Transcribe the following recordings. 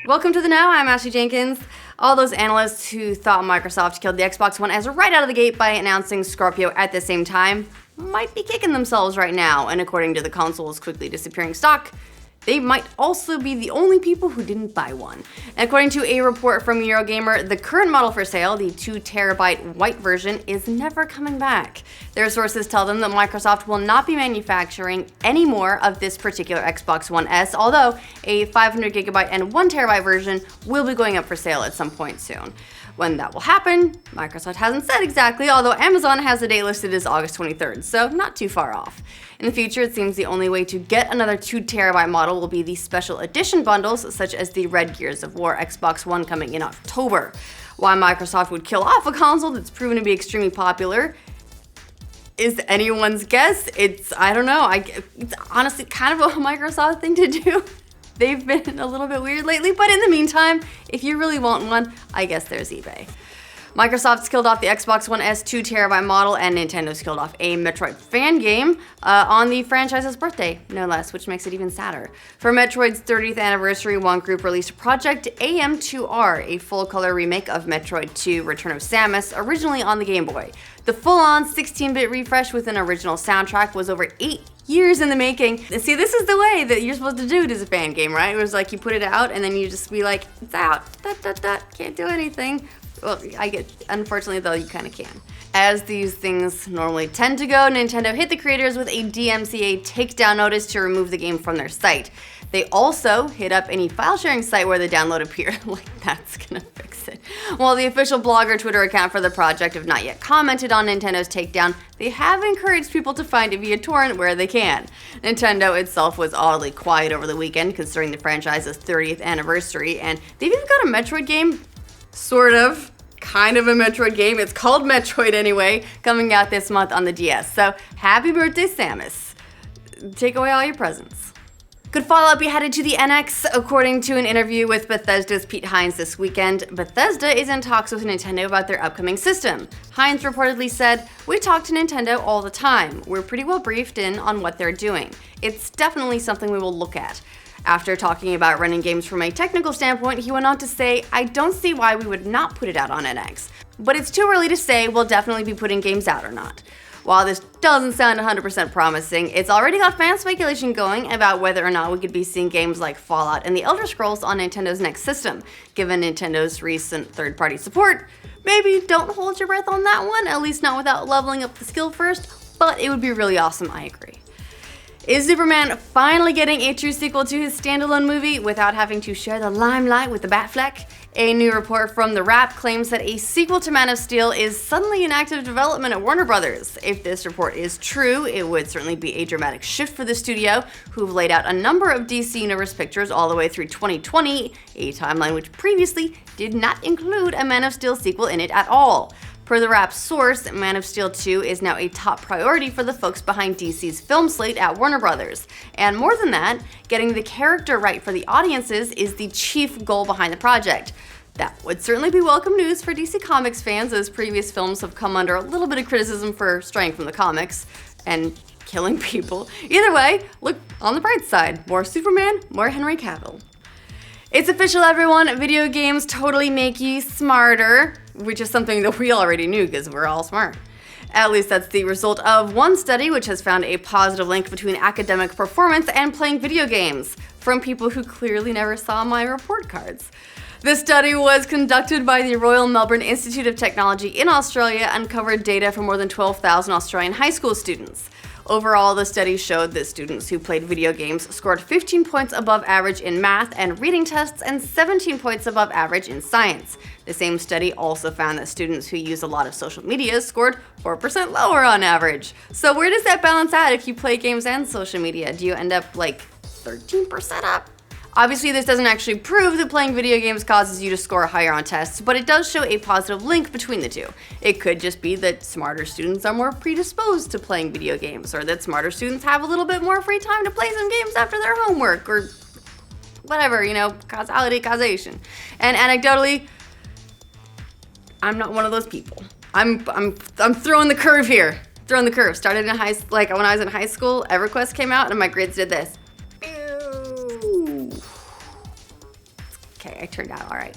Welcome to the Now, I'm Ashley Jenkins. All those analysts who thought Microsoft killed the Xbox One S right out of the gate by announcing Scorpio at the same time might be kicking themselves right now, and according to the console's quickly disappearing stock, they might also be the only people who didn't buy one. And according to a report from Eurogamer, the current model for sale, the 2TB white version, is never coming back. Their sources tell them that Microsoft will not be manufacturing any more of this particular Xbox One S, although a 500GB and 1TB version will be going up for sale at some point soon. When that will happen, Microsoft hasn't said exactly, although Amazon has the date listed as August 23rd, so not too far off. In the future, it seems the only way to get another 2TB model will be the special edition bundles, such as the Red Gears of War Xbox One coming in October. Why Microsoft would kill off a console that's proven to be extremely popular is anyone's guess. I don't know, it's honestly kind of a Microsoft thing to do. They've been a little bit weird lately, but in the meantime, if you really want one, I guess there's eBay. Microsoft's killed off the Xbox One S 2TB model, and Nintendo's killed off a Metroid fan game on the franchise's birthday, no less, which makes it even sadder. For Metroid's 30th anniversary, one group released Project AM2R, a full-color remake of Metroid 2 Return of Samus, originally on the Game Boy. The full-on 16-bit refresh with an original soundtrack was over 8 years in the making. See, this is the way that you're supposed to do it as a fan game, right? It was like you put it out and then you just be like, it's out, can't do anything. Well, unfortunately though, you kind of can. As these things normally tend to go, Nintendo hit the creators with a DMCA takedown notice to remove the game from their site. They also hit up any file sharing site where the download appeared, like that's gonna fix it. While the official blog or Twitter account for the project have not yet commented on Nintendo's takedown, they have encouraged people to find it via torrent where they can. Nintendo itself was oddly quiet over the weekend considering the franchise's 30th anniversary, and they've even got a Metroid game, sort of, kind of a Metroid game, it's called Metroid anyway, coming out this month on the DS. So happy birthday, Samus. Take away all your presents. Good follow-up be headed to the NX. According to an interview with Bethesda's Pete Hines this weekend, Bethesda is in talks with Nintendo about their upcoming system. Hines reportedly said, "We talk to Nintendo all the time. We're pretty well briefed in on what they're doing. It's definitely something we will look at." After talking about running games from a technical standpoint, he went on to say, "I don't see why we would not put it out on NX. But it's too early to say we'll definitely be putting games out or not." While this doesn't sound 100% promising, it's already got fan speculation going about whether or not we could be seeing games like Fallout and The Elder Scrolls on Nintendo's next system. Given Nintendo's recent third-party support, maybe don't hold your breath on that one, at least not without leveling up the skill first, but it would be really awesome, I agree. Is Superman finally getting a true sequel to his standalone movie without having to share the limelight with the Batfleck? A new report from The Wrap claims that a sequel to Man of Steel is suddenly in active development at Warner Brothers. If this report is true, it would certainly be a dramatic shift for the studio, who've laid out a number of DC Universe pictures all the way through 2020, a timeline which previously did not include a Man of Steel sequel in it at all. Per the Wrap's source, Man of Steel 2 is now a top priority for the folks behind DC's film slate at Warner Brothers. And more than that, getting the character right for the audiences is the chief goal behind the project. That would certainly be welcome news for DC Comics fans, as previous films have come under a little bit of criticism for straying from the comics and killing people. Either way, look on the bright side. More Superman, more Henry Cavill. It's official, everyone. Video games totally make you smarter, which is something that we already knew because we're all smart. At least that's the result of one study which has found a positive link between academic performance and playing video games, from people who clearly never saw my report cards. This study was conducted by the Royal Melbourne Institute of Technology in Australia and covered data from more than 12,000 Australian high school students. Overall, the study showed that students who played video games scored 15 points above average in math and reading tests and 17 points above average in science. The same study also found that students who use a lot of social media scored 4% lower on average. So where does that balance out if you play games and social media? Do you end up like 13% up? Obviously, this doesn't actually prove that playing video games causes you to score higher on tests, but it does show a positive link between the two. It could just be that smarter students are more predisposed to playing video games, or that smarter students have a little bit more free time to play some games after their homework, or whatever, causality, causation. And anecdotally, I'm not one of those people. I'm throwing the curve here. Throwing the curve. Started in when I was in high school, EverQuest came out, and my grades did this. Okay, I turned out all right.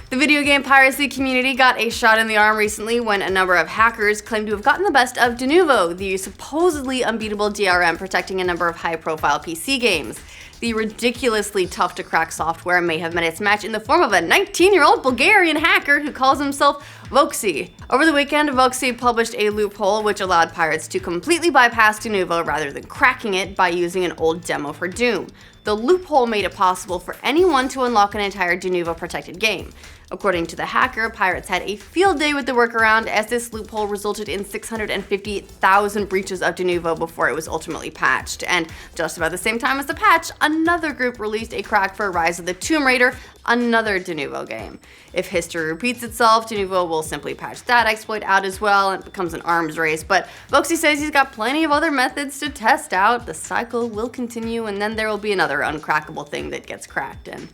The video game piracy community got a shot in the arm recently when a number of hackers claimed to have gotten the best of Denuvo, the supposedly unbeatable DRM protecting a number of high-profile PC games. The ridiculously tough-to-crack software may have met its match in the form of a 19-year-old Bulgarian hacker who calls himself Voxy. Over the weekend, Voxy published a loophole which allowed pirates to completely bypass Denuvo rather than cracking it by using an old demo for Doom. The loophole made it possible for anyone to unlock an entire Denuvo-protected game. According to the hacker, pirates had a field day with the workaround as this loophole resulted in 650,000 breaches of Denuvo before it was ultimately patched. And just about the same time as the patch, another group released a crack for Rise of the Tomb Raider, another Denuvo game. If history repeats itself, Denuvo will simply patch that exploit out as well and it becomes an arms race. But Voxy says he's got plenty of other methods to test out. The cycle will continue and then there will be another uncrackable thing that gets cracked, and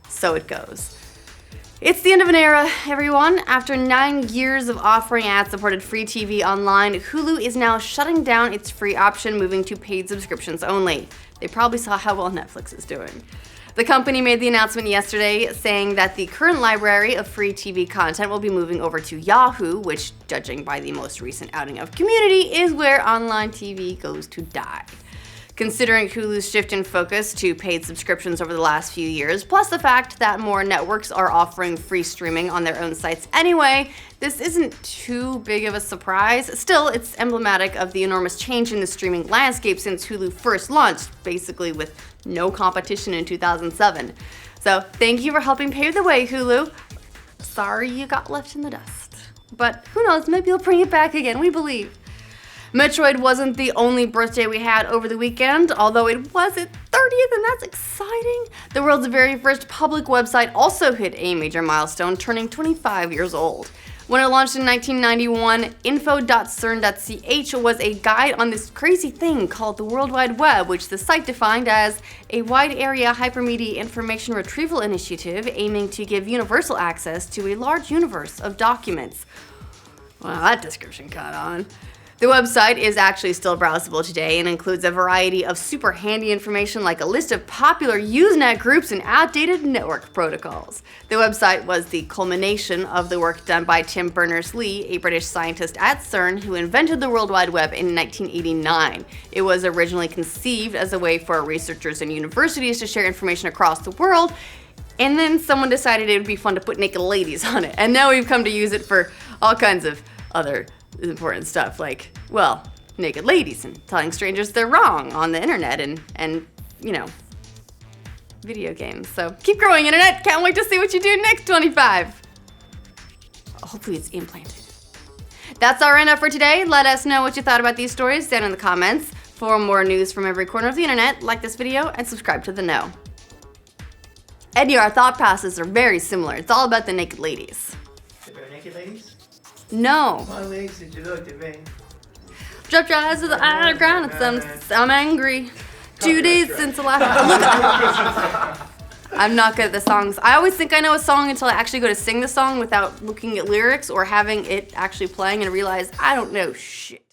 so it goes. It's the end of an era, everyone. After 9 years of offering ad-supported free TV online, Hulu is now shutting down its free option, moving to paid subscriptions only. They probably saw how well Netflix is doing. The company made the announcement yesterday saying that the current library of free TV content will be moving over to Yahoo, which, judging by the most recent outing of Community, is where online TV goes to die. Considering Hulu's shift in focus to paid subscriptions over the last few years, plus the fact that more networks are offering free streaming on their own sites anyway, this isn't too big of a surprise. Still, it's emblematic of the enormous change in the streaming landscape since Hulu first launched, basically with no competition in 2007. So thank you for helping pave the way, Hulu. Sorry you got left in the dust. But who knows, maybe you'll bring it back again, we believe. Metroid wasn't the only birthday we had over the weekend, although it was its 30th, and that's exciting. The world's very first public website also hit a major milestone, turning 25 years old. When it launched in 1991, info.cern.ch was a guide on this crazy thing called the World Wide Web, which the site defined as a wide area hypermedia information retrieval initiative aiming to give universal access to a large universe of documents. Well, that description caught on. The website is actually still browsable today and includes a variety of super handy information like a list of popular Usenet groups and outdated network protocols. The website was the culmination of the work done by Tim Berners-Lee, a British scientist at CERN who invented the World Wide Web in 1989. It was originally conceived as a way for researchers and universities to share information across the world, and then someone decided it would be fun to put naked ladies on it, and now we've come to use it for all kinds of other important stuff like, well, naked ladies and telling strangers they're wrong on the internet and you know, video games. So keep growing, internet. Can't wait to see what you do next, 25. Hopefully it's implanted. That's our roundup for today. Let us know what you thought about these stories down in the comments. For more news from every corner of the internet, like this video and subscribe to The Know. Eddy, our thought processes are very similar. It's all about the naked ladies. Are there naked ladies? No. My legs did you look at me? Drop your eyes to the underground and I'm angry. 2 days since the last. I'm not good at the songs. I always think I know a song until I actually go to sing the song without looking at lyrics or having it actually playing and realize I don't know shit.